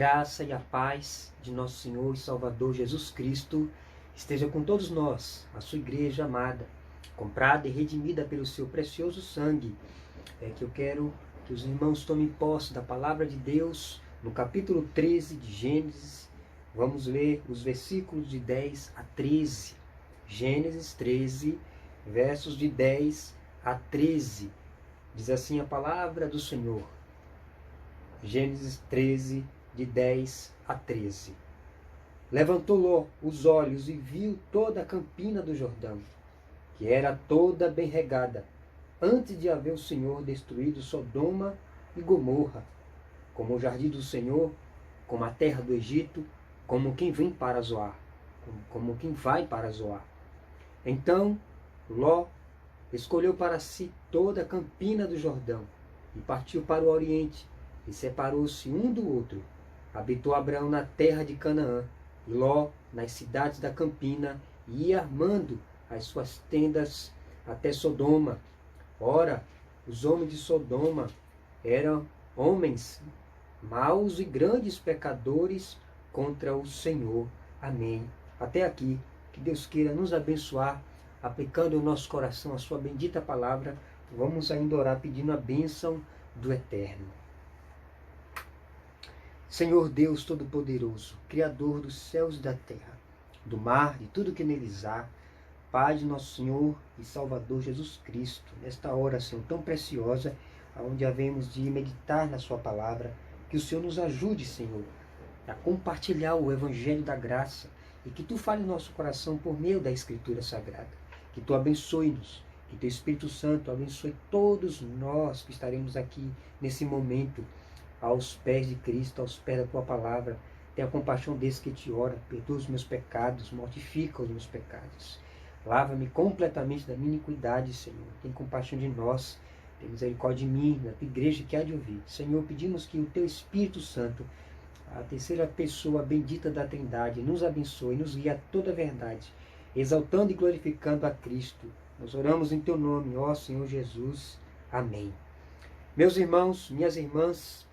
graça e a paz de nosso Senhor e Salvador Jesus Cristo esteja com todos nós, a sua igreja amada, comprada e redimida pelo seu precioso sangue. É que eu quero que os irmãos tomem posse da palavra de Deus no capítulo 13 de Gênesis. Vamos ler os versículos de 10 a 13. Gênesis 13, versos de 10 a 13. Diz assim a palavra do Senhor. Gênesis 13, de 10 a 13. Levantou Ló os olhos e viu toda a campina do Jordão, que era toda bem regada, antes de haver o Senhor destruído Sodoma e Gomorra, como o jardim do Senhor, como a terra do Egito, como quem vem para Zoar, como quem vai para Zoar. Então Ló escolheu para si toda a campina do Jordão e partiu para o oriente, e separou-se um do outro. Habitou Abraão na terra de Canaã, e Ló nas cidades da campina, e ia armando as suas tendas até Sodoma. Ora, os homens de Sodoma eram homens maus e grandes pecadores contra o Senhor. Amém. Até aqui, que Deus queira nos abençoar, aplicando o nosso coração a sua bendita palavra. Vamos ainda orar pedindo a bênção do Eterno. Senhor Deus Todo-Poderoso, Criador dos céus e da terra, do mar e tudo que neles há, Pai de nosso Senhor e Salvador Jesus Cristo, nesta oração tão preciosa, onde havemos de meditar na sua palavra, que o Senhor nos ajude, Senhor, a compartilhar o Evangelho da graça, e que Tu fale no nosso coração por meio da Escritura Sagrada, que Tu abençoe-nos, que Teu Espírito Santo abençoe todos nós que estaremos aqui nesse momento, aos pés de Cristo, aos pés da Tua palavra. Tenha compaixão desse que te ora, perdoa os meus pecados, mortifica os meus pecados. Lava-me completamente da minha iniquidade, Senhor. Tem compaixão de nós, tem misericórdia de mim, da Tua igreja que há de ouvir. Senhor, pedimos que o Teu Espírito Santo, a terceira pessoa bendita da Trindade, nos abençoe, nos guie a toda a verdade, exaltando e glorificando a Cristo. Nós oramos em Teu nome, ó Senhor Jesus. Amém. Meus irmãos, minhas irmãs,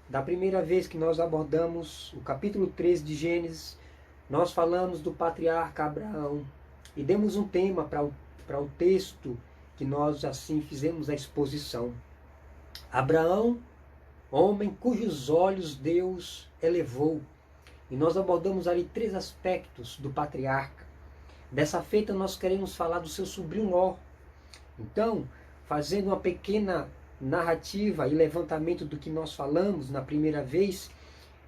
da primeira vez que nós abordamos o capítulo 13 de Gênesis, nós falamos do patriarca Abraão e demos um tema para o texto que nós assim fizemos a exposição. Abraão, homem cujos olhos Deus elevou. E nós abordamos ali 3 aspectos do patriarca. Dessa feita nós queremos falar do seu sobrinho Ló. Então, fazendo uma pequena narrativa e levantamento do que nós falamos na primeira vez,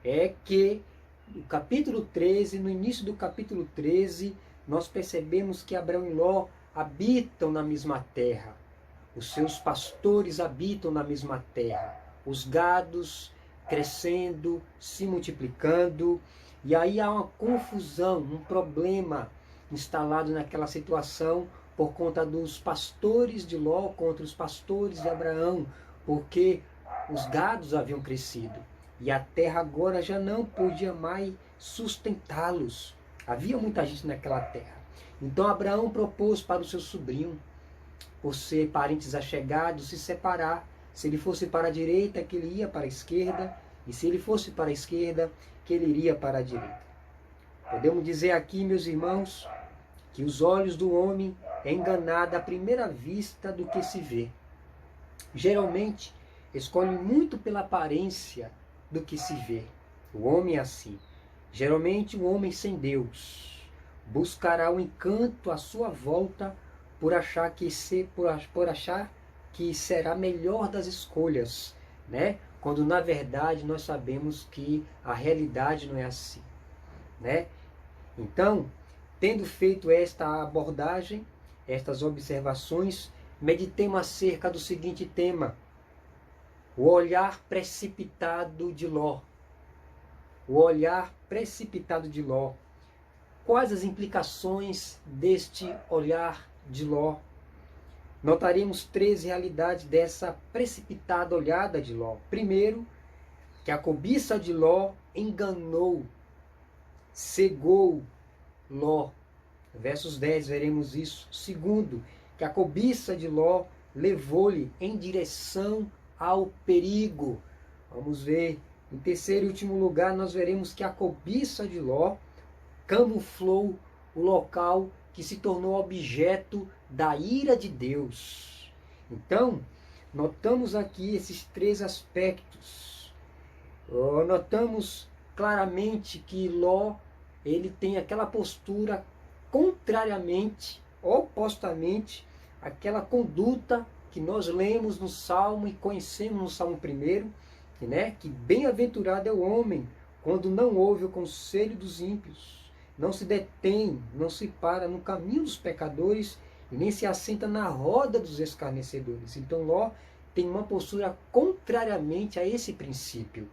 é que no capítulo 13, no início do capítulo 13, nós percebemos que Abraão e Ló habitam na mesma terra. Os seus pastores habitam na mesma terra. Os gados crescendo, se multiplicando, e aí há uma confusão, um problema instalado naquela situação, por conta dos pastores de Ló contra os pastores de Abraão, porque os gados haviam crescido e a terra agora já não podia mais sustentá-los. Havia muita gente naquela terra. Então Abraão propôs para o seu sobrinho, por ser parentes achegados, se separar. Se ele fosse para a direita, que ele ia para a esquerda, e se ele fosse para a esquerda, que ele iria para a direita. Podemos dizer aqui, meus irmãos, que os olhos do homem é enganado à primeira vista do que se vê. Geralmente, escolhe muito pela aparência do que se vê. O homem é assim. Geralmente, o homem sem Deus buscará o encanto à sua volta por achar que será a melhor das escolhas, né? Quando, na verdade, nós sabemos que a realidade não é assim, né? Então, tendo feito esta abordagem, estas observações, meditemos acerca do seguinte tema: o olhar precipitado de Ló. O olhar precipitado de Ló. Quais as implicações deste olhar de Ló? Notaremos 3 realidades dessa precipitada olhada de Ló. Primeiro, que a cobiça de Ló enganou, cegou Ló. Versos 10 veremos isso. Segundo, que a cobiça de Ló levou-lhe em direção ao perigo. Vamos ver Em terceiro e último lugar, nós veremos que a cobiça de Ló camuflou o local que se tornou objeto da ira de Deus. Então, notamos aqui esses três aspectos. Notamos claramente que Ló, ele tem aquela postura contrariamente, opostamente, àquela conduta que nós lemos no Salmo e conhecemos no Salmo 1, né? Que bem-aventurado é o homem quando não ouve o conselho dos ímpios, não se detém, não se para no caminho dos pecadores e nem se assenta na roda dos escarnecedores. Então Ló tem uma postura contrariamente a esse princípio.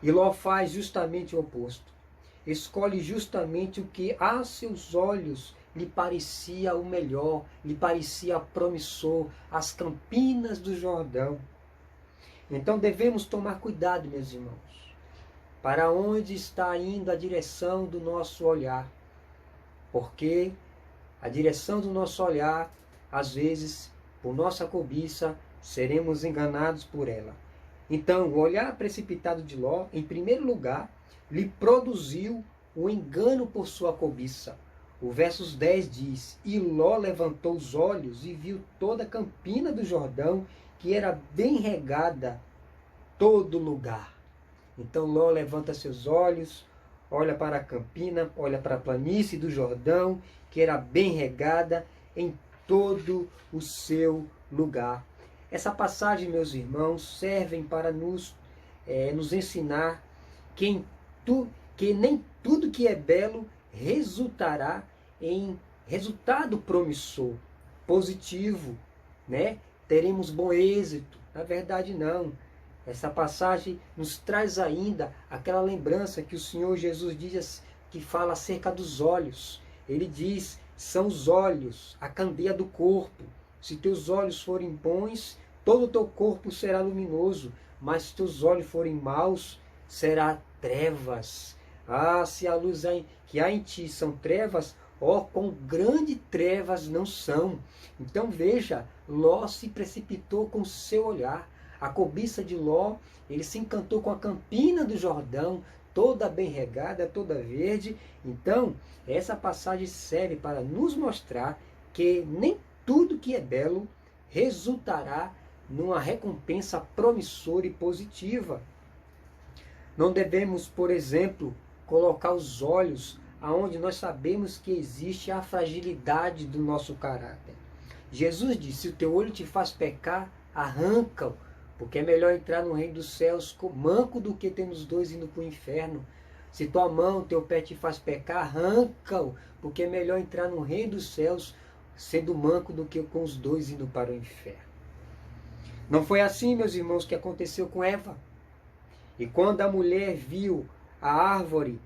E Ló faz justamente o oposto. Escolhe justamente o que a seus olhos lhe parecia o melhor, lhe parecia promissor, as campinas do Jordão. Então devemos tomar cuidado, meus irmãos, para onde está indo a direção do nosso olhar. Porque a direção do nosso olhar, às vezes, por nossa cobiça, seremos enganados por ela. Então, o olhar precipitado de Ló, em primeiro lugar, lhe produziu o engano por sua cobiça. O versos 10 diz: E Ló levantou os olhos e viu toda a campina do Jordão, que era bem regada, todo lugar. Então Ló levanta seus olhos, olha para a campina, olha para a planície do Jordão, que era bem regada em todo o seu lugar. Essa passagem, meus irmãos, servem para nos ensinar que nem tudo que é belo resultará em resultado promissor, positivo, né? Teremos bom êxito. Na verdade, não. Essa passagem nos traz ainda aquela lembrança que o Senhor Jesus diz, que fala acerca dos olhos. Ele diz: são os olhos, a candeia do corpo. Se teus olhos forem bons, todo o teu corpo será luminoso, mas se teus olhos forem maus, será trevas. Se a luz que há em ti são trevas, quão grandes trevas não são. Então veja, Ló se precipitou com seu olhar. A cobiça de Ló, ele se encantou com a campina do Jordão, toda bem regada, toda verde. Então, essa passagem serve para nos mostrar que nem tudo que é belo resultará numa recompensa promissora e positiva. Não devemos, por exemplo, colocar os olhos aonde nós sabemos que existe a fragilidade do nosso caráter. Jesus disse: se o teu olho te faz pecar, arranca-o, porque é melhor entrar no reino dos céus manco do que ter os dois indo para o inferno. Se tua mão, teu pé te faz pecar, arranca-o, porque é melhor entrar no reino dos céus sendo manco do que com os dois indo para o inferno. Não foi assim, meus irmãos, que aconteceu com Eva. E quando a mulher viu a árvore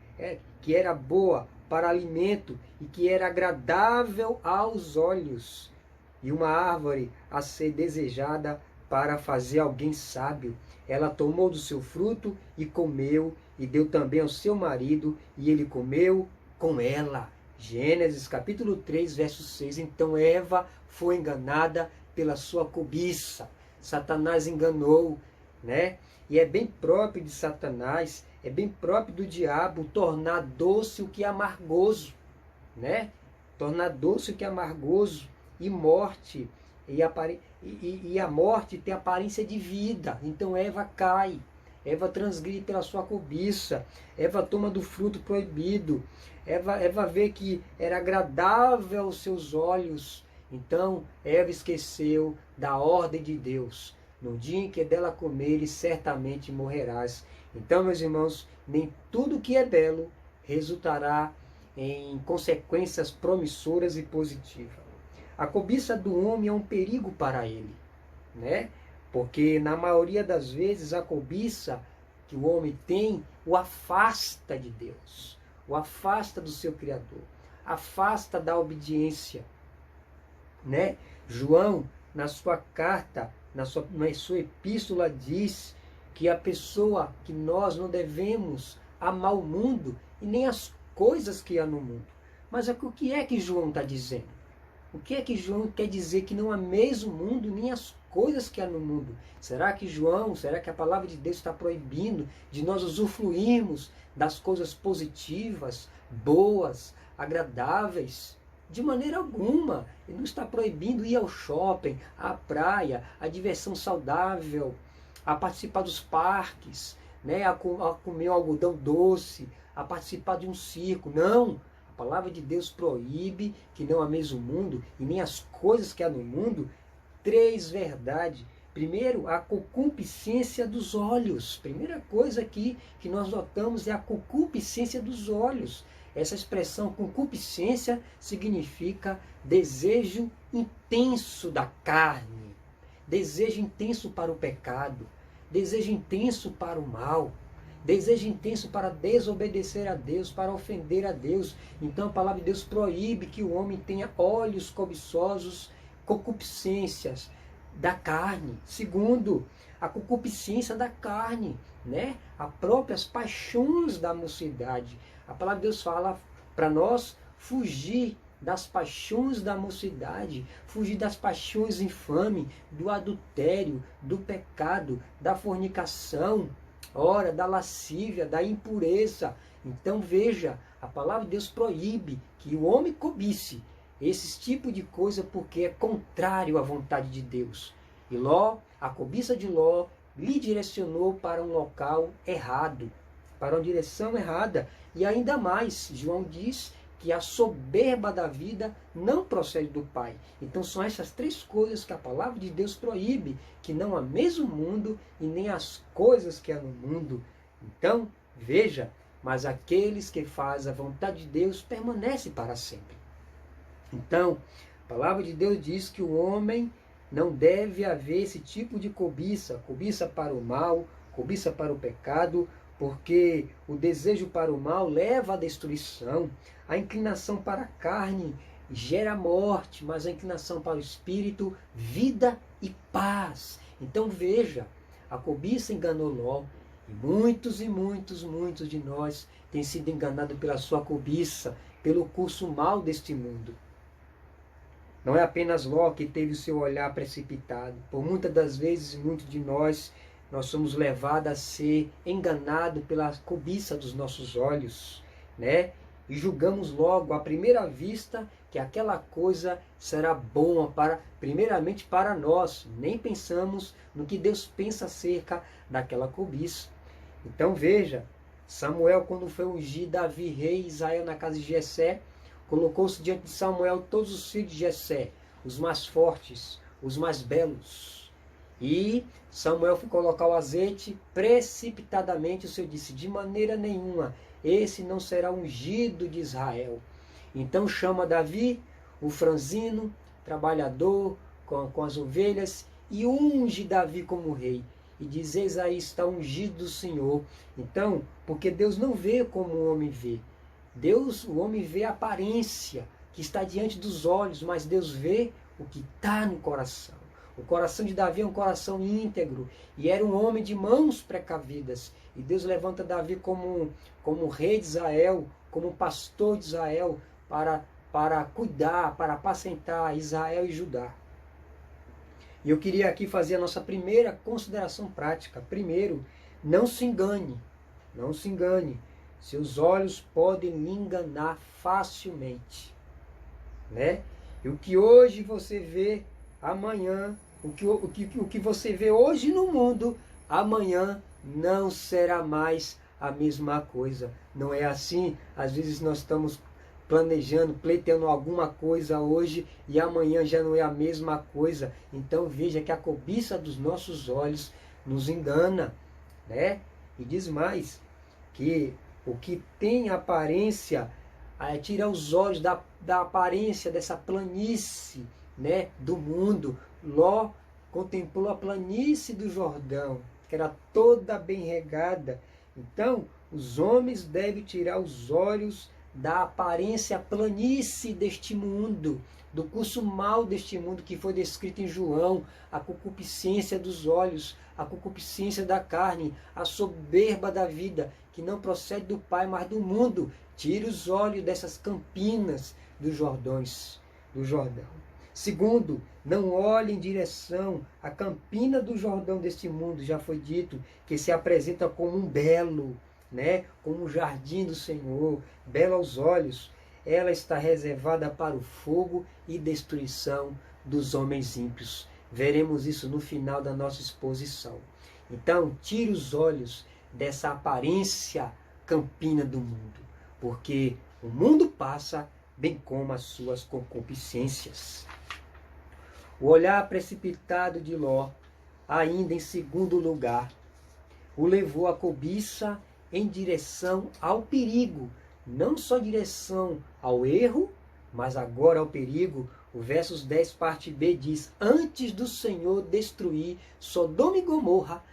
que era boa para alimento e que era agradável aos olhos, e uma árvore a ser desejada para fazer alguém sábio, ela tomou do seu fruto e comeu, e deu também ao seu marido, e ele comeu com ela. Gênesis capítulo 3, verso 6. Então Eva foi enganada pela sua cobiça. Satanás enganou, né? E é bem próprio de Satanás, é bem próprio do diabo tornar doce o que é amargoso, né? Tornar doce o que é amargoso, e morte, e a morte tem aparência de vida. Então Eva cai, Eva transgride pela sua cobiça, Eva toma do fruto proibido, Eva vê que era agradável aos seus olhos. Então Eva esqueceu da ordem de Deus: no dia em que dela comeres, certamente morrerás. Então, meus irmãos, nem tudo que é belo resultará em consequências promissoras e positivas. A cobiça do homem é um perigo para ele, né? Porque na maioria das vezes a cobiça que o homem tem o afasta de Deus, o afasta do seu Criador, afasta da obediência, né? João, na sua carta, na sua epístola, diz que a pessoa, que nós não devemos amar o mundo e nem as coisas que há no mundo. Mas o que é que João está dizendo? O que é que João quer dizer que não há mesmo mundo, nem as coisas que há no mundo? Será que a palavra de Deus está proibindo de nós usufruirmos das coisas positivas, boas, agradáveis? De maneira alguma. Ele não está proibindo ir ao shopping, à praia, à diversão saudável, a participar dos parques, né, a comer um algodão doce, a participar de um circo. Não! A palavra de Deus proíbe que não ameis o mundo e nem as coisas que há no mundo. Três verdades. Primeiro, a concupiscência dos olhos. Primeira coisa aqui que nós notamos é a concupiscência dos olhos. Essa expressão concupiscência significa desejo intenso da carne, desejo intenso para o pecado, desejo intenso para o mal, desejo intenso para desobedecer a Deus, para ofender a Deus. Então a palavra de Deus proíbe que o homem tenha olhos cobiçosos, concupiscências da carne. Segundo, a concupiscência da carne, né? As próprias paixões da mocidade. A palavra de Deus fala para nós fugir das paixões da mocidade, fugir das paixões infames, do adultério, do pecado, da fornicação, ora, da lascívia, da impureza. Então veja, a palavra de Deus proíbe que o homem cobice esse tipo de coisa porque é contrário à vontade de Deus. E Ló, a cobiça de Ló, lhe direcionou para um local errado, para uma direção errada. E ainda mais, João diz que a soberba da vida não procede do Pai. Então são essas três coisas que a palavra de Deus proíbe, que não há mesmo mundo e nem as coisas que há no mundo. Então, veja, mas aqueles que fazem a vontade de Deus permanecem para sempre. Então, a palavra de Deus diz que o homem não deve haver esse tipo de cobiça, cobiça para o mal, cobiça para o pecado, porque o desejo para o mal leva à destruição, a inclinação para a carne gera morte, mas a inclinação para o espírito, vida e paz. Então veja, a cobiça enganou Ló, e muitos de nós têm sido enganados pela sua cobiça, pelo curso mal deste mundo. Não é apenas Ló que teve o seu olhar precipitado. Por muitas das vezes, muitos de nós somos levados a ser enganados pela cobiça dos nossos olhos, né? E julgamos logo, à primeira vista, que aquela coisa será boa, primeiramente para nós. Nem pensamos no que Deus pensa acerca daquela cobiça. Então veja, Samuel, quando foi ungir Davi, rei Israel, na casa de Jessé, colocou-se diante de Samuel todos os filhos de Jessé, os mais fortes, os mais belos. E Samuel foi colocar o azeite, precipitadamente o Senhor disse, de maneira nenhuma, esse não será ungido de Israel. Então chama Davi, o franzino, trabalhador, com as ovelhas, e unge Davi como rei. E diz, eis aí está ungido do Senhor. Então, porque Deus não vê como o homem vê. O homem vê a aparência que está diante dos olhos, mas Deus vê o que está no coração. O coração de Davi é um coração íntegro e era um homem de mãos precavidas. E Deus levanta Davi como rei de Israel, como pastor de Israel, para cuidar, para apacentar Israel e Judá. E eu queria aqui fazer a nossa primeira consideração prática. Primeiro, não se engane, não se engane. Seus olhos podem lhe enganar facilmente, né? E o que hoje você vê, amanhã, o que você vê hoje no mundo, amanhã não será mais a mesma coisa. Não é assim? Às vezes nós estamos planejando, pleiteando alguma coisa hoje e amanhã já não é a mesma coisa. Então veja que a cobiça dos nossos olhos nos engana, né? E diz mais, que o que tem aparência, tira os olhos da aparência dessa planície, né, do mundo. Ló contemplou a planície do Jordão, que era toda bem regada. Então, os homens devem tirar os olhos da aparência planície deste mundo, do curso mal deste mundo que foi descrito em João, a concupiscência dos olhos, a concupiscência da carne, a soberba da vida, que não procede do Pai, mas do mundo. Tire os olhos dessas campinas dos Jordões. do Jordão. Segundo, não olhe em direção à campina do Jordão deste mundo. Já foi dito que se apresenta como um belo, né? Como um jardim do Senhor, belo aos olhos. Ela está reservada para o fogo e destruição dos homens ímpios. Veremos isso no final da nossa exposição. Então, tire os olhos dessa aparência campina do mundo, porque o mundo passa, bem como as suas concupiscências. O olhar precipitado de Ló, ainda em segundo lugar, o levou à cobiça em direção ao perigo, não só em direção ao erro, mas agora ao perigo. O versos 10, parte B diz: antes do Senhor destruir Sodoma e Gomorra,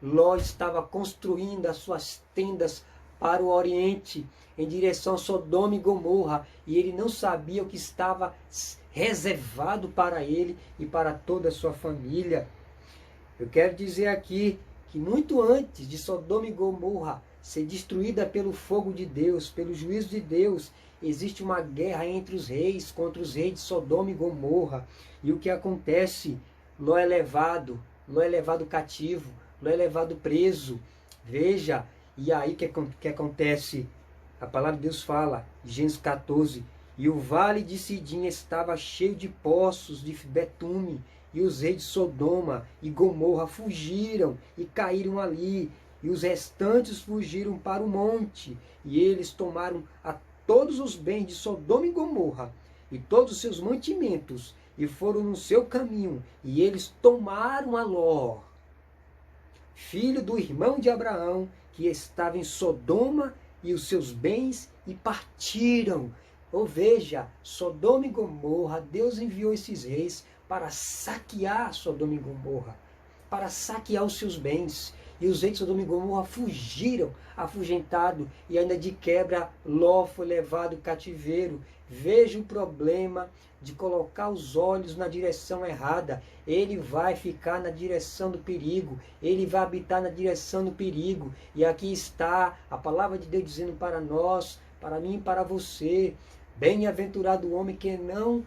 Ló estava construindo as suas tendas para o oriente, em direção a Sodoma e Gomorra, e ele não sabia o que estava reservado para ele e para toda a sua família. Eu quero dizer aqui que muito antes de Sodoma e Gomorra ser destruída pelo fogo de Deus, pelo juízo de Deus, existe uma guerra entre os reis, contra os reis de Sodoma e Gomorra. E o que acontece? Ló é levado cativo, Ló é levado preso. Veja, e aí o que acontece? A palavra de Deus fala, Gênesis 14, e o vale de Sidim estava cheio de poços de betume, e os reis de Sodoma e Gomorra fugiram e caíram ali, e os restantes fugiram para o monte, e eles tomaram a todos os bens de Sodoma e Gomorra, e todos os seus mantimentos, e foram no seu caminho, e eles tomaram a Ló, filho do irmão de Abraão, que estava em Sodoma, e os seus bens, e partiram. Ou veja, Sodoma e Gomorra, Deus enviou esses reis para saquear Sodoma e Gomorra, para saquear os seus bens. E os reis de Sodoma e Gomorra fugiram, afugentados, e ainda de quebra, Ló foi levado cativeiro. Veja o problema de colocar os olhos na direção errada. Ele vai ficar na direção do perigo, ele vai habitar na direção do perigo. E aqui está a palavra de Deus dizendo para nós, para mim e para você: bem-aventurado o homem que não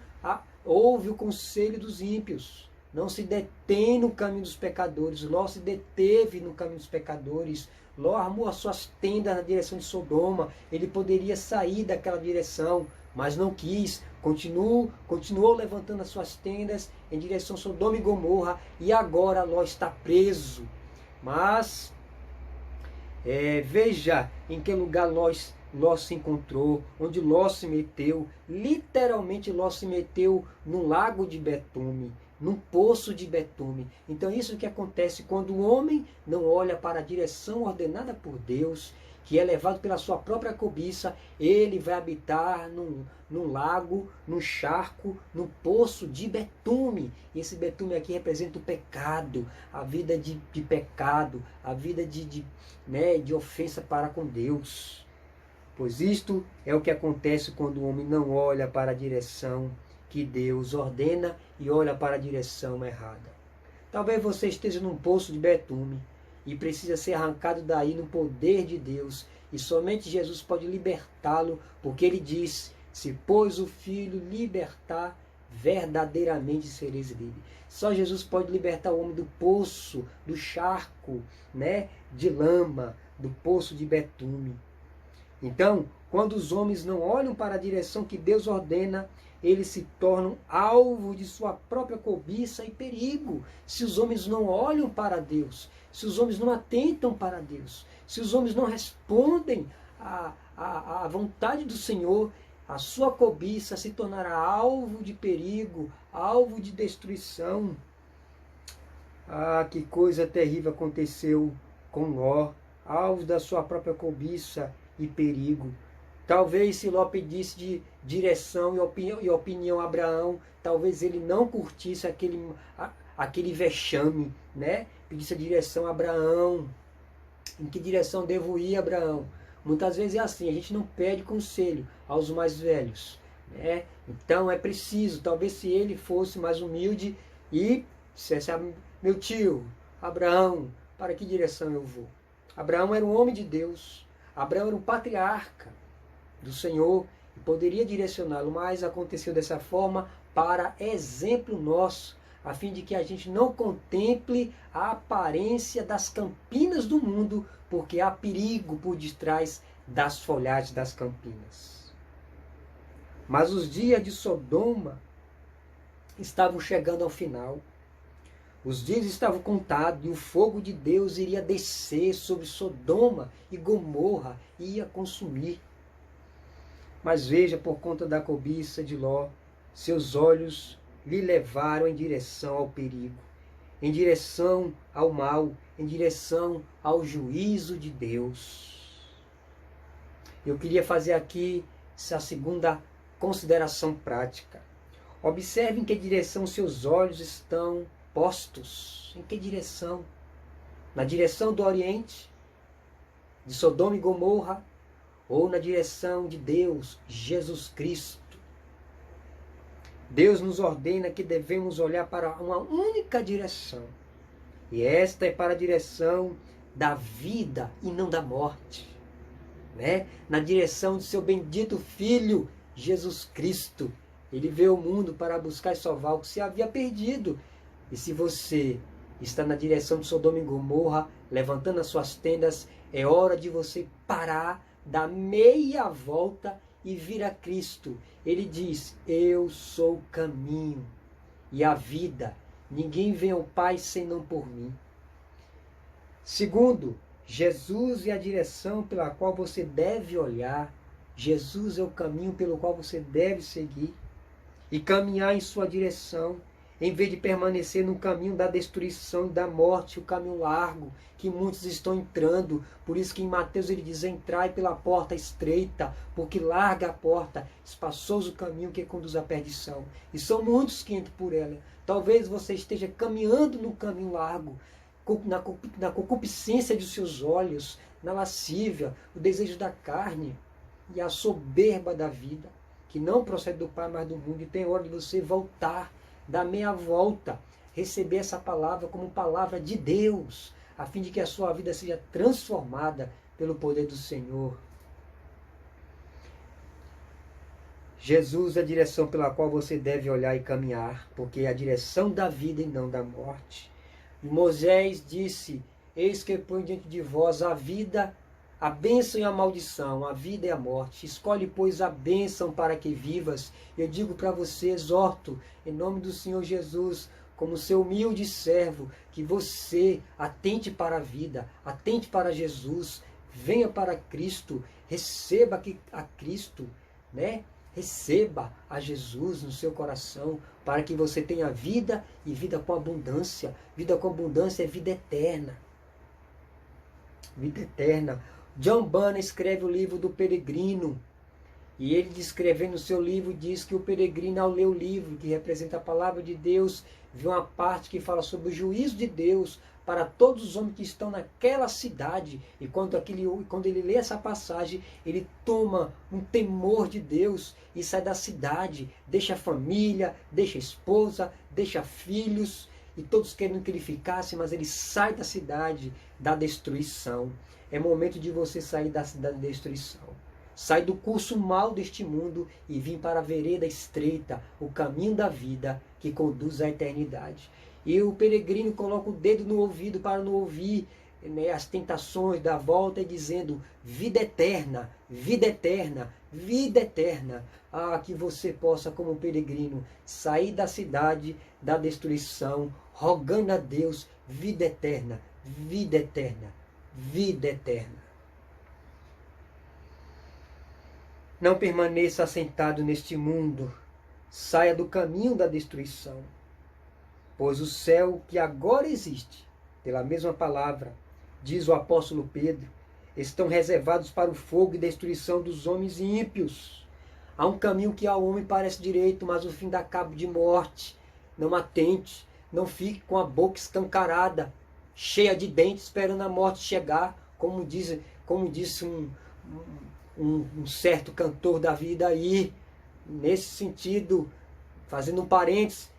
ouve o conselho dos ímpios, não se detém no caminho dos pecadores. Ló se deteve no caminho dos pecadores. Ló armou as suas tendas na direção de Sodoma. Ele poderia sair daquela direção, mas não quis. Continuou levantando as suas tendas em direção a Sodoma e Gomorra, e agora Ló está preso. Mas veja em que lugar Ló se encontrou, onde Ló se meteu. Literalmente Ló se meteu num lago de betume, num poço de betume. Então isso que acontece quando o homem não olha para a direção ordenada por Deus, que é levado pela sua própria cobiça. Ele vai habitar num lago, num charco, num poço de betume. E esse betume aqui representa o pecado, a vida de pecado, a vida de ofensa para com Deus. Pois isto é o que acontece quando o homem não olha para a direção que Deus ordena e olha para a direção errada. Talvez você esteja num poço de betume e precisa ser arrancado daí no poder de Deus, e somente Jesus pode libertá-lo, porque ele diz: se pois o Filho libertar, verdadeiramente sereis livres. Só Jesus pode libertar o homem do poço, do charco, de lama, do poço de betume. Então, quando os homens não olham para a direção que Deus ordena, eles se tornam alvo de sua própria cobiça e perigo. Se os homens não olham para Deus, se os homens não atentam para Deus, se os homens não respondem à vontade do Senhor, a sua cobiça se tornará alvo de perigo, alvo de destruição. Ah, que coisa terrível aconteceu com Ló, alvo da sua própria cobiça e perigo. Talvez se Ló pedisse de direção e opinião a Abraão, talvez ele não curtisse aquele vexame, pedisse a direção a Abraão. Em que direção devo ir, Abraão? Muitas vezes é assim, a gente não pede conselho aos mais velhos, Então é preciso, talvez se ele fosse mais humilde e dissesse: meu tio, Abraão, para que direção eu vou? Abraão era um homem de Deus, Abraão era um patriarca do Senhor, poderia direcioná-lo, mas aconteceu dessa forma para exemplo nosso, a fim de que a gente não contemple a aparência das campinas do mundo, porque há perigo por detrás das folhagens das campinas. Mas os dias de Sodoma estavam chegando ao final. Os dias estavam contados e o fogo de Deus iria descer sobre Sodoma e Gomorra e ia consumir. Mas veja, por conta da cobiça de Ló, seus olhos lhe levaram em direção ao perigo, em direção ao mal, em direção ao juízo de Deus. Eu queria fazer aqui essa segunda consideração prática. Observe em que direção seus olhos estão postos. Em que direção? Na direção do Oriente, de Sodoma e Gomorra, ou na direção de Deus, Jesus Cristo? Deus nos ordena que devemos olhar para uma única direção. E esta é para a direção da vida e não da morte. Né? Na direção de seu bendito Filho, Jesus Cristo. Ele veio ao mundo para buscar e salvar o que se havia perdido. E se você está na direção de Sodoma e Gomorra, levantando as suas tendas, é hora de você parar, dar meia volta e vir a Cristo. Ele diz: eu sou o caminho e a vida. Ninguém vem ao Pai senão por mim. Segundo, Jesus é a direção pela qual você deve olhar. Jesus é o caminho pelo qual você deve seguir e caminhar em sua direção, em vez de permanecer no caminho da destruição e da morte, o caminho largo que muitos estão entrando. Por isso que em Mateus ele diz: entrai pela porta estreita, porque larga a porta, espaçoso o caminho que conduz à perdição. E são muitos que entram por ela. Talvez você esteja caminhando no caminho largo, na concupiscência de seus olhos, na lascívia, o desejo da carne e a soberba da vida, que não procede do Pai, mas do mundo. E tem hora de você voltar, dar meia volta, receber essa palavra como palavra de Deus, a fim de que a sua vida seja transformada pelo poder do Senhor. Jesus é a direção pela qual você deve olhar e caminhar, porque é a direção da vida e não da morte. E Moisés disse: eis que eu ponho diante de vós a vida, a bênção e a maldição, a vida e a morte. Escolhe, pois, a bênção para que vivas. Eu digo para você, exorto, em nome do Senhor Jesus, como seu humilde servo, que você atente para a vida, atente para Jesus, venha para Cristo, receba a Cristo, né? Receba a Jesus no seu coração, para que você tenha vida e vida com abundância. Vida com abundância é vida eterna. Vida eterna. John Bunyan escreve o livro do Peregrino, e ele, descrevendo o seu livro, diz que o peregrino, ao ler o livro, que representa a palavra de Deus, vê uma parte que fala sobre o juízo de Deus para todos os homens que estão naquela cidade. E quando ele lê essa passagem, ele toma um temor de Deus e sai da cidade, deixa a família, deixa a esposa, deixa filhos, e todos querendo que ele ficasse, mas ele sai da cidade da destruição. É momento de você sair da cidade da destruição. Sai do curso mal deste mundo e vir para a vereda estreita, o caminho da vida que conduz à eternidade. E o peregrino coloca o dedo no ouvido para não ouvir, né, as tentações da volta, e dizendo: vida eterna, vida eterna, vida eterna. Ah, que você possa, como peregrino, sair da cidade da destruição, rogando a Deus vida eterna, vida eterna, vida eterna. Não permaneça assentado neste mundo, saia do caminho da destruição, pois o céu que agora existe, pela mesma palavra, diz o apóstolo Pedro, estão reservados para o fogo e destruição dos homens ímpios. Há um caminho que ao homem parece direito, mas o fim dá cabo de morte. Não atente, não fique com a boca escancarada, cheia de dentes, esperando a morte chegar, como disse um certo cantor da vida aí. Nesse sentido, fazendo um parênteses,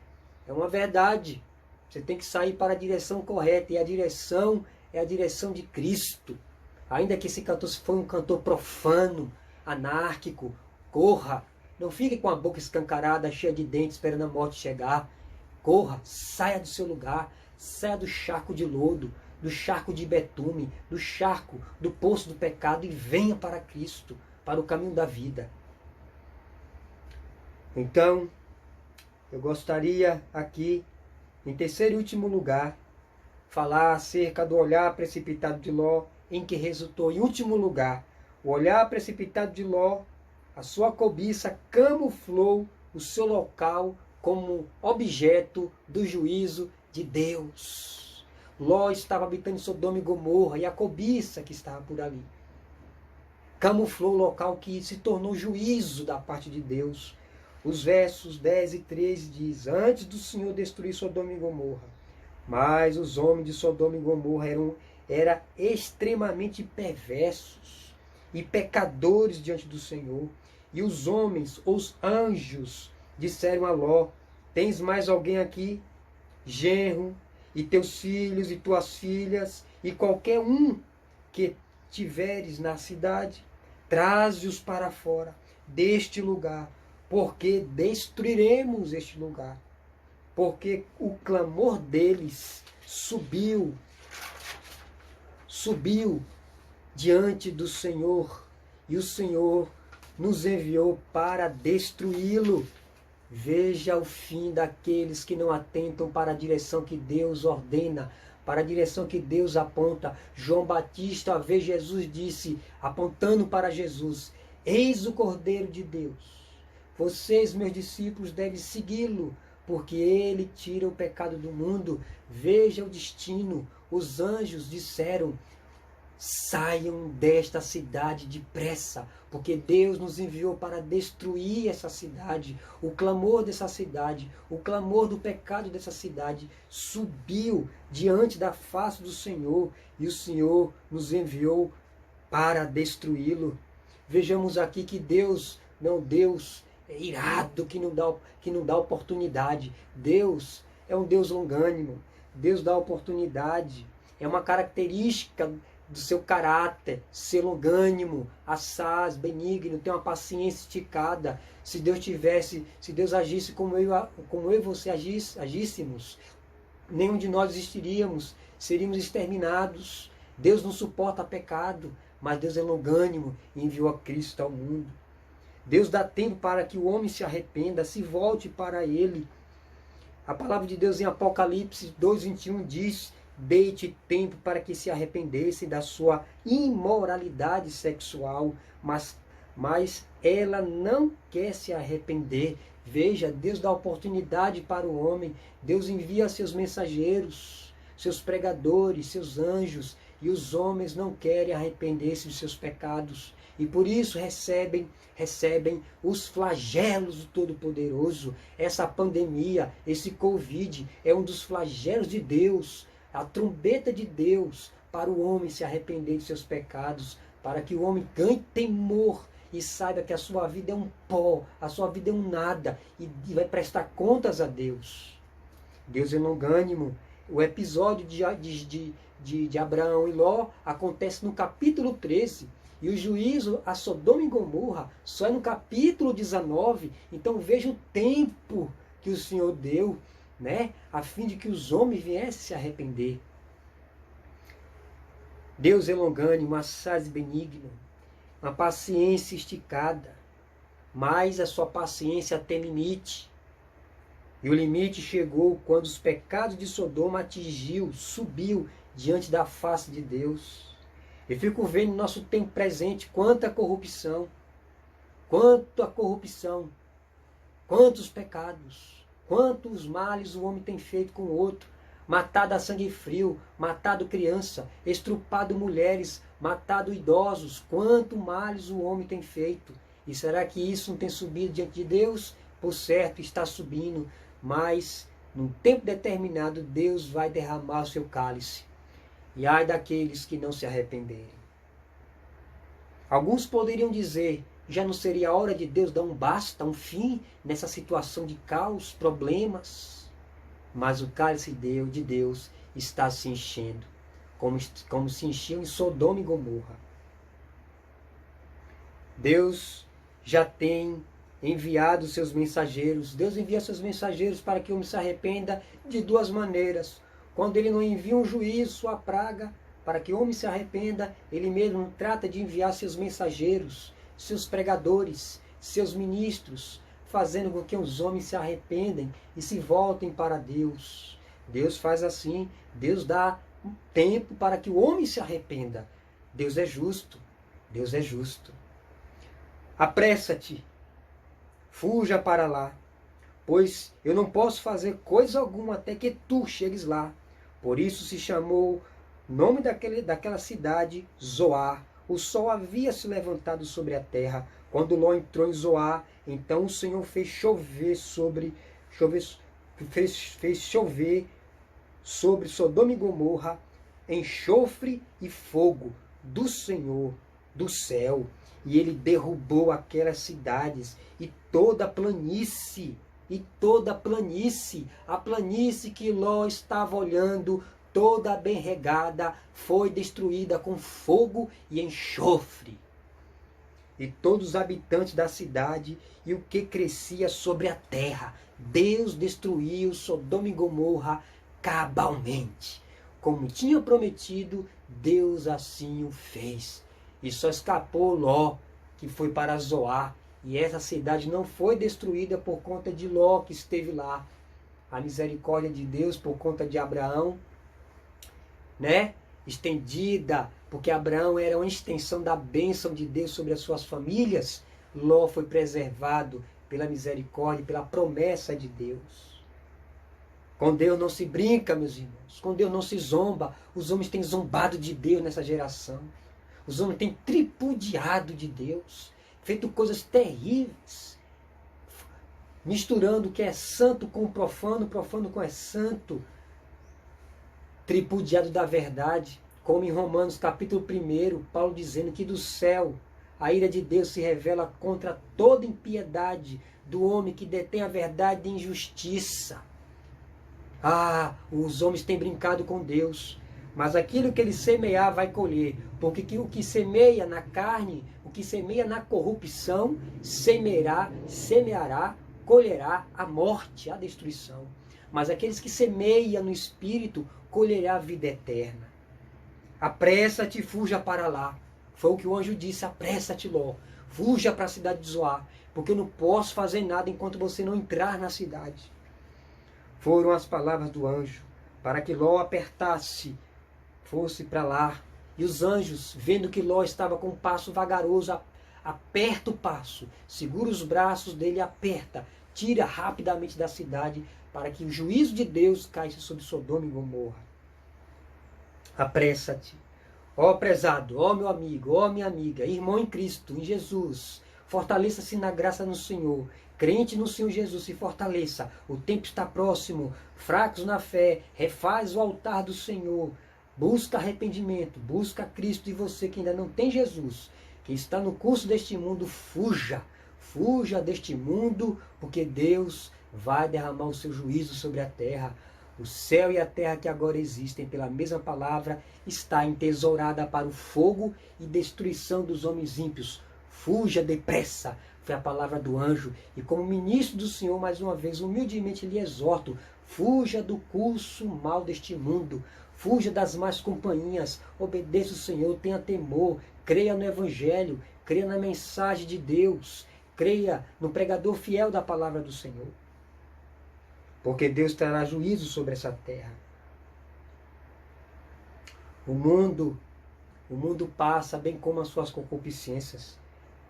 é uma verdade. Você tem que sair para a direção correta, e a direção é a direção de Cristo. Ainda que esse cantor foi um cantor profano, anárquico, corra. Não fique com a boca escancarada, cheia de dentes, esperando a morte chegar. Corra, saia do seu lugar, saia do charco de lodo, do charco de betume, do charco, do poço do pecado e venha para Cristo, para o caminho da vida. Então, eu gostaria aqui, em terceiro e último lugar, falar acerca do olhar precipitado de Ló, em que resultou, em último lugar, o olhar precipitado de Ló, a sua cobiça camuflou o seu local como objeto do juízo de Deus. Ló estava habitando em Sodoma e Gomorra, e a cobiça que estava por ali camuflou o local que se tornou juízo da parte de Deus. Os versos 10 e 13 diz: antes do Senhor destruir Sodoma e Gomorra, mas os homens de Sodoma e Gomorra eram extremamente perversos e pecadores diante do Senhor. E os homens, os anjos, disseram a Ló: tens mais alguém aqui? Genro, e teus filhos e tuas filhas, e qualquer um que tiveres na cidade, traze-os para fora deste lugar, porque destruiremos este lugar. Porque o clamor deles subiu diante do Senhor, e o Senhor nos enviou para destruí-lo. Veja o fim daqueles que não atentam para a direção que Deus ordena, para a direção que Deus aponta. João Batista, a ver Jesus, disse, apontando para Jesus: eis o Cordeiro de Deus. Vocês, meus discípulos, devem segui-lo, porque ele tira o pecado do mundo. Veja o destino. Os anjos disseram: saiam desta cidade depressa, porque Deus nos enviou para destruir essa cidade. O clamor dessa cidade, o clamor do pecado dessa cidade subiu diante da face do Senhor, e o Senhor nos enviou para destruí-lo. Vejamos aqui que Deus não, Deus é irado, que não dá oportunidade. Deus é um Deus longânimo. Deus dá oportunidade. É uma característica do seu caráter, ser longânimo, assaz, benigno, ter uma paciência esticada. Se Deus agisse como eu e você agíssemos, nenhum de nós existiríamos, seríamos exterminados. Deus não suporta pecado, mas Deus é longânimo e enviou a Cristo ao mundo. Deus dá tempo para que o homem se arrependa, se volte para Ele. A palavra de Deus em Apocalipse 2:21 diz: dei-te tempo para que se arrependessem da sua imoralidade sexual, mas ela não quer se arrepender. Veja, Deus dá oportunidade para o homem. Deus envia seus mensageiros, seus pregadores, seus anjos, e os homens não querem arrepender-se de seus pecados. E por isso recebem os flagelos do Todo-Poderoso. Essa pandemia, esse Covid, é um dos flagelos de Deus, a trombeta de Deus para o homem se arrepender de seus pecados, para que o homem ganhe temor e saiba que a sua vida é um pó, a sua vida é um nada, e vai prestar contas a Deus. Deus é longânimo. O episódio de Abraão e Ló acontece no capítulo 13, e o juízo a Sodoma e Gomorra só é no capítulo 19. Então veja o tempo que o Senhor deu, né, a fim de que os homens viessem se arrepender. Deus é longânimo, assaz e benigno, uma paciência esticada, mas a sua paciência tem limite. E o limite chegou quando os pecados de Sodoma subiu diante da face de Deus. E fico vendo no nosso tempo presente quanta corrupção, quantos pecados, quantos males o homem tem feito com o outro. Matado a sangue frio, matado criança, estrupado mulheres, matado idosos. Quanto males o homem tem feito. E será que isso não tem subido diante de Deus? Por certo, está subindo, mas num tempo determinado Deus vai derramar o seu cálice. E ai daqueles que não se arrependerem. Alguns poderiam dizer: já não seria a hora de Deus dar um basta, um fim nessa situação de caos, problemas? Mas o cálice de Deus está se enchendo, como se encheu em Sodoma e Gomorra. Deus já tem enviado seus mensageiros. Deus envia seus mensageiros para que o homem se arrependa de duas maneiras. Quando ele não envia um juízo, a praga, para que o homem se arrependa, ele mesmo trata de enviar seus mensageiros, seus pregadores, seus ministros, fazendo com que os homens se arrependem e se voltem para Deus. Deus faz assim, Deus dá um tempo para que o homem se arrependa. Deus é justo, Deus é justo. Apressa-te, fuja para lá, pois eu não posso fazer coisa alguma até que tu chegues lá. Por isso se chamou o nome daquela cidade Zoar. O sol havia se levantado sobre a terra. Quando Ló entrou em Zoar, então o Senhor fez chover sobre Sodoma e Gomorra enxofre e fogo do Senhor do céu. E ele derrubou aquelas cidades e toda a planície, a planície que Ló estava olhando, toda bem regada, foi destruída com fogo e enxofre. E todos os habitantes da cidade e o que crescia sobre a terra, Deus destruiu Sodoma e Gomorra cabalmente. Como tinha prometido, Deus assim o fez. E só escapou Ló, que foi para Zoar. E essa cidade não foi destruída por conta de Ló, que esteve lá. A misericórdia de Deus por conta de Abraão, né? Estendida, porque Abraão era uma extensão da bênção de Deus sobre as suas famílias. Ló foi preservado pela misericórdia, pela promessa de Deus. Com Deus não se brinca, meus irmãos. Com Deus não se zomba. Os homens têm zombado de Deus nessa geração. Os homens têm tripudiado de Deus, feito coisas terríveis, misturando o que é santo com o profano com o que é santo, tripudiado da verdade, como em Romanos capítulo 1, Paulo dizendo que do céu a ira de Deus se revela contra toda impiedade do homem que detém a verdade de injustiça. Ah, os homens têm brincado com Deus. Mas aquilo que ele semear vai colher, porque o que semeia na carne, o que semeia na corrupção, semeará, colherá a morte, a destruição. Mas aqueles que semeiam no Espírito, colherá a vida eterna. Apressa-te e fuja para lá. Foi o que o anjo disse, apressa-te, Ló. Fuja para a cidade de Zoar, porque eu não posso fazer nada enquanto você não entrar na cidade. Foram as palavras do anjo, para que Ló fosse para lá. E os anjos, vendo que Ló estava com um passo vagaroso, aperta o passo, segura os braços dele, aperta, tira rapidamente da cidade, para que o juízo de Deus caia sobre Sodoma e Gomorra. Apressa-te. Ó prezado, ó meu amigo, ó minha amiga, irmão em Cristo, em Jesus, fortaleça-se na graça no Senhor. Crente no Senhor Jesus, se fortaleça. O tempo está próximo. Fracos na fé, refaz o altar do Senhor. Busca arrependimento, busca Cristo. E você que ainda não tem Jesus, que está no curso deste mundo, fuja. Fuja deste mundo, porque Deus vai derramar o seu juízo sobre a terra. O céu e a terra que agora existem pela mesma palavra está entesourada para o fogo e destruição dos homens ímpios. Fuja depressa. Foi a palavra do anjo. E como ministro do Senhor, mais uma vez, humildemente lhe exorto. Fuja do curso mal deste mundo. Fuja das más companhias. Obedeça o Senhor, tenha temor. Creia no Evangelho. Creia na mensagem de Deus. Creia no pregador fiel da palavra do Senhor. Porque Deus trará juízo sobre essa terra. O mundo passa, bem como as suas concupiscências.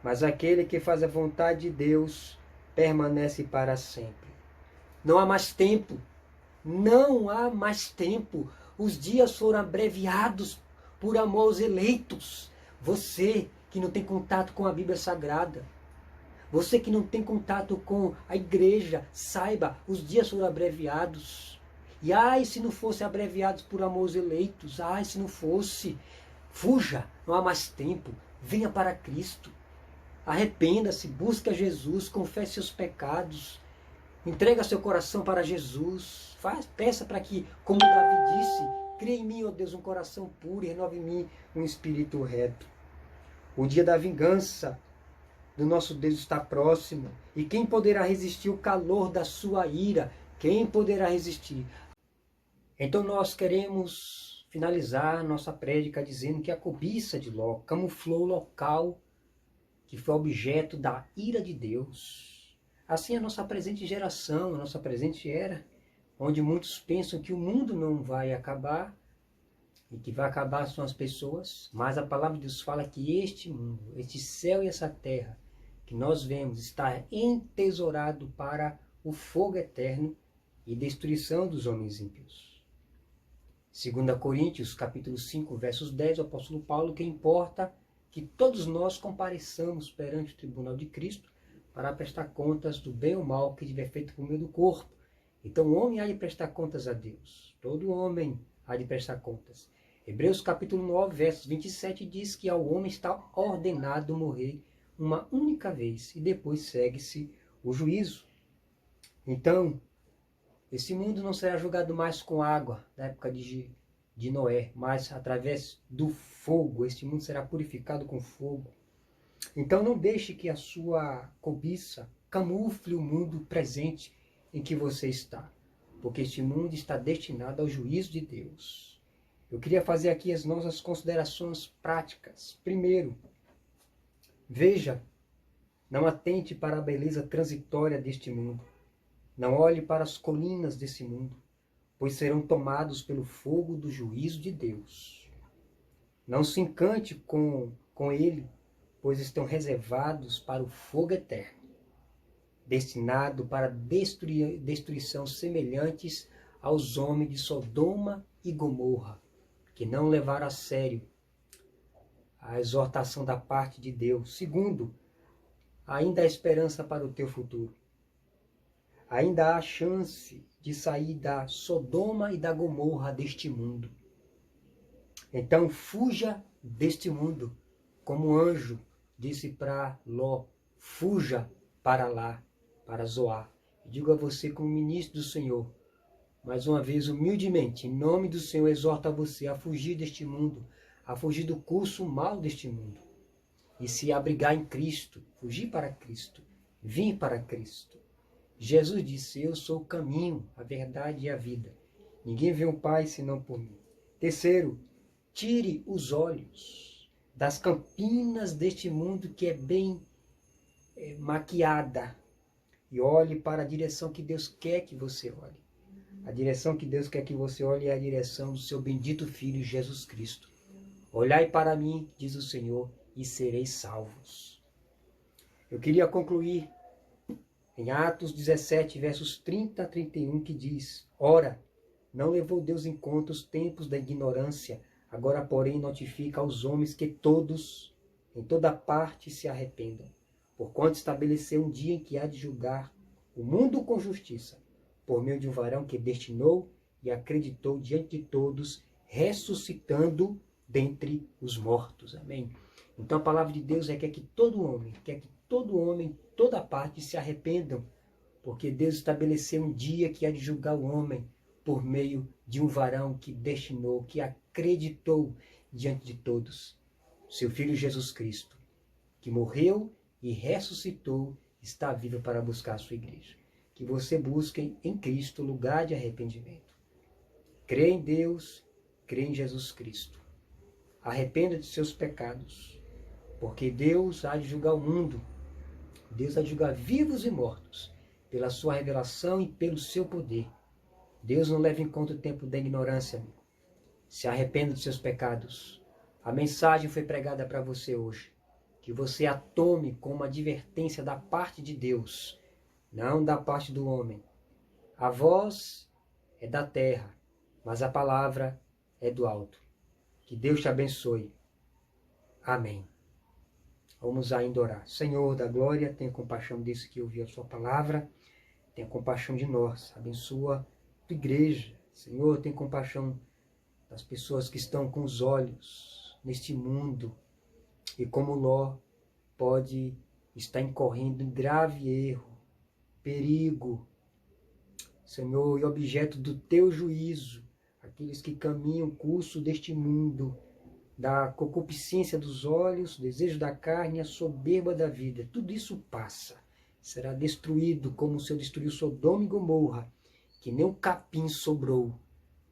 Mas aquele que faz a vontade de Deus permanece para sempre. Não há mais tempo. Não há mais tempo. Os dias foram abreviados por amor aos eleitos. Você que não tem contato com a Bíblia Sagrada. Você que não tem contato com a igreja, saiba, os dias foram abreviados. E ai, se não fossem abreviados por amor aos eleitos, ai, se não fosse. Fuja, não há mais tempo. Venha para Cristo. Arrependa-se, busque a Jesus, confesse seus pecados. Entrega seu coração para Jesus. Peça para que, como Davi disse, crie em mim, ó Deus, um coração puro e renove em mim um espírito reto. O dia da vingança do nosso Deus está próximo. E quem poderá resistir o calor da sua ira? Quem poderá resistir? Então nós queremos finalizar nossa prédica dizendo que a cobiça de Ló camuflou o local que foi objeto da ira de Deus. Assim a nossa presente geração, a nossa presente era, onde muitos pensam que o mundo não vai acabar, e que vai acabar são as pessoas, mas a palavra de Deus fala que este mundo, este céu e essa terra que nós vemos está entesourado para o fogo eterno e destruição dos homens ímpios. 2 Coríntios, capítulo 5, versos 10, o apóstolo Paulo, que importa que todos nós compareçamos perante o tribunal de Cristo para prestar contas do bem ou mal que tiver feito por meio do corpo. Então o homem há de prestar contas a Deus. Todo homem há de prestar contas. Hebreus capítulo 9, versos 27 diz que ao homem está ordenado morrer uma única vez e depois segue-se o juízo. Então, esse mundo não será julgado mais com água, na época de Noé, mas através do fogo. Este mundo será purificado com fogo. Então não deixe que a sua cobiça camufle o mundo presente em que você está, porque este mundo está destinado ao juízo de Deus. Eu queria fazer aqui as nossas considerações práticas. Primeiro, veja, não atente para a beleza transitória deste mundo. Não olhe para as colinas desse mundo, pois serão tomados pelo fogo do juízo de Deus. Não se encante com ele, pois estão reservados para o fogo eterno, destinado para destruição semelhantes aos homens de Sodoma e Gomorra, que não levaram a sério a exortação da parte de Deus. Segundo, ainda há esperança para o teu futuro. Ainda há chance de sair da Sodoma e da Gomorra deste mundo. Então fuja deste mundo, como o anjo disse para Ló, fuja para lá, para Zoar. Digo a você como ministro do Senhor, mais uma vez, humildemente, em nome do Senhor, exorto a você a fugir deste mundo, a fugir do curso mal deste mundo. E se abrigar em Cristo, fugir para Cristo, vir para Cristo. Jesus disse, eu sou o caminho, a verdade e a vida. Ninguém vê o Pai senão por mim. Terceiro, tire os olhos das campinas deste mundo que é bem maquiada e olhe para a direção que Deus quer que você olhe. A direção que Deus quer que você olhe é a direção do seu bendito Filho Jesus Cristo. Olhai para mim, diz o Senhor, e sereis salvos. Eu queria concluir em Atos 17, versos 30 a 31, que diz, ora, não levou Deus em conta os tempos da ignorância, agora, porém, notifica aos homens que todos, em toda parte, se arrependam, porquanto estabeleceu um dia em que há de julgar o mundo com justiça, por meio de um varão que destinou e acreditou diante de todos, ressuscitando dentre os mortos. Amém? Então a palavra de Deus quer que todo homem, toda parte se arrependam, porque Deus estabeleceu um dia que há de julgar o homem por meio de um varão que destinou, que acreditou diante de todos. Seu Filho Jesus Cristo, que morreu e ressuscitou, está vivo para buscar a sua igreja. Que você busque em Cristo lugar de arrependimento. Crê em Deus, crê em Jesus Cristo. Arrependa de seus pecados, porque Deus há de julgar o mundo. Deus há de julgar vivos e mortos, pela sua revelação e pelo seu poder. Deus não leva em conta o tempo da ignorância, amigo. Se arrependa de seus pecados. A mensagem foi pregada para você hoje. Que você a tome como uma advertência da parte de Deus, não da parte do homem. A voz é da terra, mas a palavra é do alto. Que Deus te abençoe. Amém. Vamos ainda orar. Senhor da glória, tenha compaixão desse que ouviu a sua palavra. Tenha compaixão de nós. Abençoa a tua igreja. Senhor, tenha compaixão das pessoas que estão com os olhos neste mundo. E como Ló pode estar incorrendo em grave erro, perigo, Senhor, e objeto do teu juízo, aqueles que caminham o curso deste mundo, da concupiscência dos olhos, desejo da carne, a soberba da vida. Tudo isso passa. Será destruído como o Senhor destruiu Sodoma e Gomorra, que nem um capim sobrou.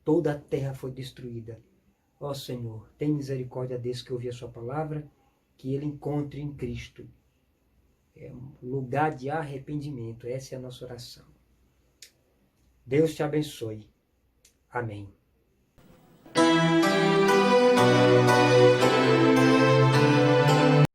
Toda a terra foi destruída. Ó Senhor, tem misericórdia desse que ouviu a sua palavra, que ele encontre em Cristo um lugar de arrependimento. Essa é a nossa oração. Deus te abençoe. Amém.